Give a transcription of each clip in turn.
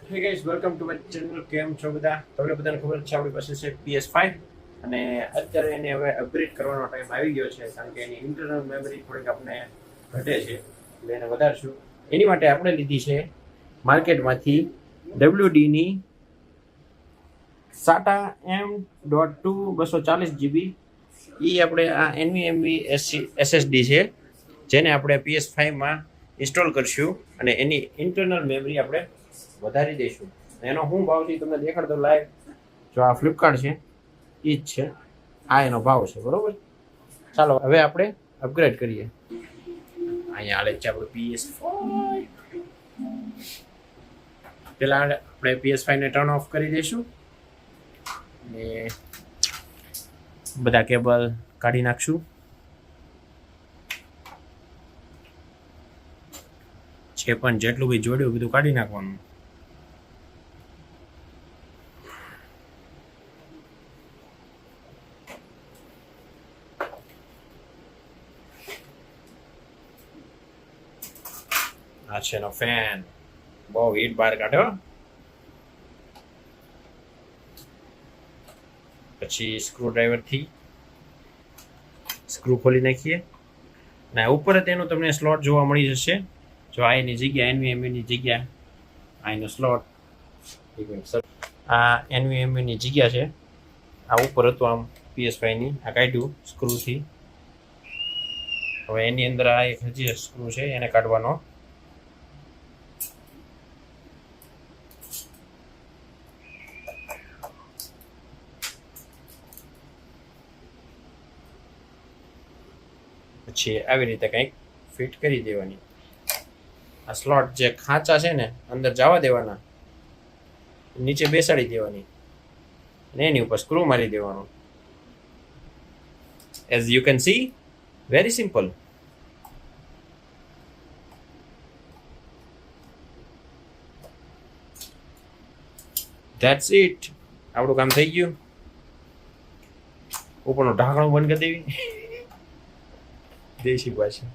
હે guys, welcome to my channel. કેમ છો બધા? તમને બધાને ખબર છે આપણી પાસે છે PS5 અને અત્યારે એને હવે અપગ્રેડ કરવાનો ટાઈમ આવી ગયો છે, કારણ કે એની ઇન્ટરનલ મેમરી થોડીક આપણે ઘટે છે, એટલે એને વધારશું. એની માટે આપણે લીધી છે માર્કેટમાંથી WD ની SATA M.2 240GB. એ આપણે આ NVMe SSD છે, જેને આપણે PS5 માં ઇન્સ્ટોલ કરશું અને એની ઇન્ટરનલ મેમરી આપણે વધારી દઈશું. એનો શું ભાવ છે તમને દેખાડતો લાઈવ. જો આ ફ્લિપકાર્ટ છે, એ જ છે, આ એનો ભાવ છે. બરોબર, ચાલો હવે આપણે અપગ્રેડ કરીએ. અહીંયા આલે છે આપણું PS5. પેલા આપણે PS5 ને ટર્ન ઓફ કરી દઈશું અને બધા કેબલ કાઢી નાખશું. છે પણ જેટલું બી જોડ્યું બધું કાઢી નાખવાનું. આ છે એનો ફેન, બહુ હીટ બહાર કાઢ્યો. પછી સ્ક્રૂ ડ્રાઈવરથી સ્ક્રૂ ખોલી નાખીએ અને ઉપર તેનો તમને સ્લોટ જોવા મળી જશે. જો આ એની જગ્યા, NVMe ની જગ્યા, આ એનો સ્લોટ. આ NVMe ની જગ્યા છે. આ ઉપર હતું આમ PS5 ની, આ કાઢ્યું સ્ક્રૂથી. હવે એની અંદર આ એક હજી સ્ક્રૂ છે, એને કાઢવાનો. પછી આવી રીતે કંઈક ફિટ કરી દેવાની. આ સ્લોટ જે ખાંચા છે ને, અંદર જવા દેવાના, નીચે બેસાડી દેવાની અને એની ઉપર સ્ક્રૂ મારી દેવાનું. As you can see, very simple. That's it. આપણું કામ થઈ ગયું. ઉપરનું ઢાંકણું બંધ કરી દેવી, દેશી ભાષા.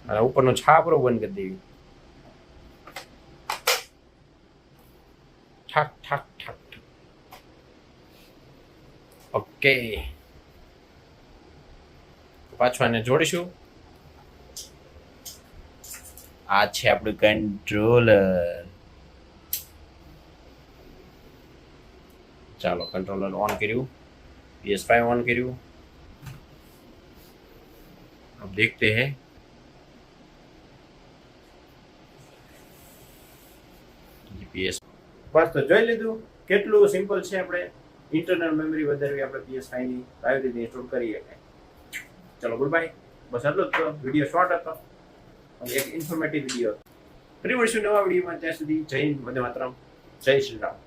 અને ઉપરનો છાપરો બંધ કરી દેવી. ઠાક ઠાક ઠાક. ઓકે, પાછું આને જોડીશું. આ છે આપણું કંટ્રોલર. ચાલો, કંટ્રોલર ઓન કર્યું, PS5 ऑन करूँ. अब देखते हैं. PS બસ તો જોઈ લીધું કેટલું સિમ્પલ છે. આપણે ઇન્ટરનલ મેમરી વધારવી આપણે PS5 ની આવી રીતે ઇન્સ્ટોલ કરીએ. ચલો, ગુડ બાય. બસ આટલું જ તો. વિડીયો શોર્ટ હતો અને એક ઇન્ફોર્મેટિવ વિડીયો. ફરી મળીશું નવા વિડીયોમાં. ત્યાં સુધી જય હિન્દ, વંદે માતરમ, જય શ્રી રામ.